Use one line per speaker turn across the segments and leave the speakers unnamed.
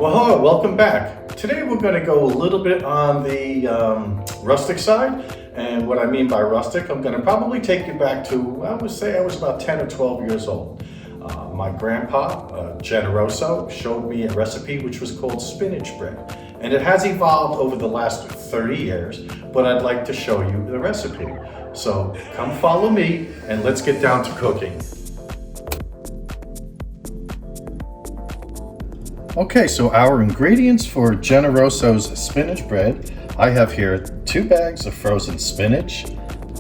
Well, hello, welcome back. Today we're going to go a little bit on the rustic side. And what I mean by rustic, I'm going to probably take you back to, I would say I was about 10 or 12 years old. My grandpa, Generoso, showed me a recipe which was called spinach bread. And it has evolved over the last 30 years, but I'd like to show you the recipe. So come follow me and let's get down to cooking. Okay, so our ingredients for Generoso's spinach bread, I have here 2 bags of frozen spinach,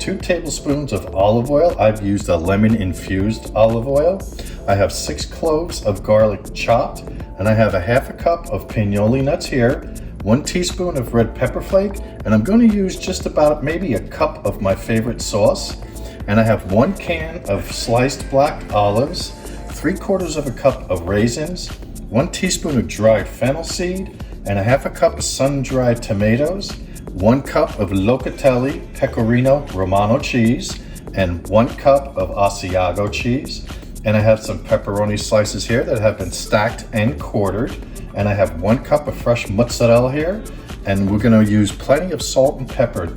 2 tablespoons of olive oil. I've used a lemon-infused olive oil. I have 6 cloves of garlic chopped, and I have a half a cup of pinoli nuts here, 1 teaspoon of red pepper flake, and I'm going to use just about maybe a cup of my favorite sauce. And I have 1 can of sliced black olives, 3/4 of a cup of raisins, 1 teaspoon of dried fennel seed, and a half a cup of sun-dried tomatoes, 1 cup of Locatelli Pecorino Romano cheese, and 1 cup of Asiago cheese. And I have some pepperoni slices here that have been stacked and quartered. And I have 1 cup of fresh mozzarella here. And we're gonna use plenty of salt and pepper.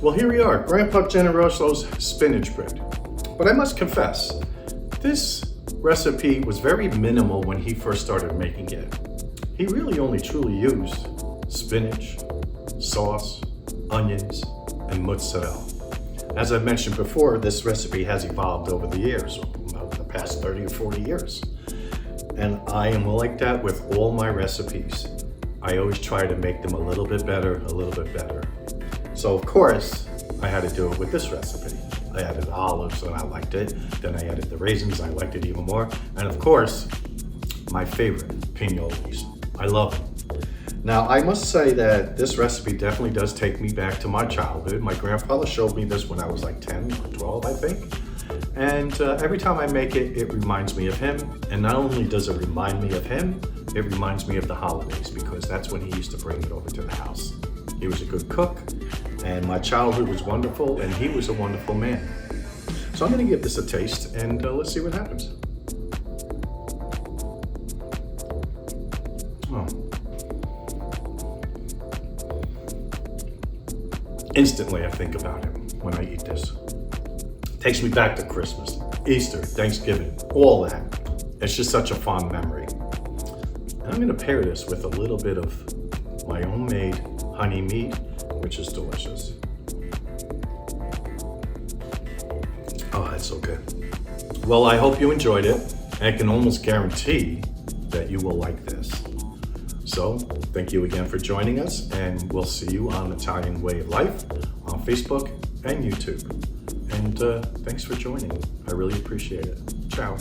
Well, here we are, Grandpa Generoso's spinach bread. But I must confess, this recipe was very minimal when he first started making it. He really only truly used spinach, sauce, onions, and mozzarella. As I mentioned before, this recipe has evolved over the years, about the past 30 or 40 years. And I am like that with all my recipes. I always try to make them a little bit better, a little bit better. So of course, I had to do it with this recipe. I added the olives and I liked it. Then I added the raisins, I liked it even more. And of course, my favorite, pinoles. I love them. Now, I must say that this recipe definitely does take me back to my childhood. My grandfather showed me this when I was like 10 or 12, I think. And every time I make it, it reminds me of him. And not only does it remind me of him, it reminds me of the holidays because that's when he used to bring it over to the house. He was a good cook, and my childhood was wonderful, and he was a wonderful man. So I'm gonna give this a taste, and let's see what happens. Oh. Instantly, I think about him when I eat this. Takes me back to Christmas, Easter, Thanksgiving, all that. It's just such a fond memory. And I'm gonna pair this with a little bit of my own made honey mead, which is delicious. Oh, that's so good. Well, I hope you enjoyed it. And I can almost guarantee that you will like this. So, thank you again for joining us, and we'll see you on Italian Way of Life on Facebook and YouTube. And thanks for joining. I really appreciate it. Ciao.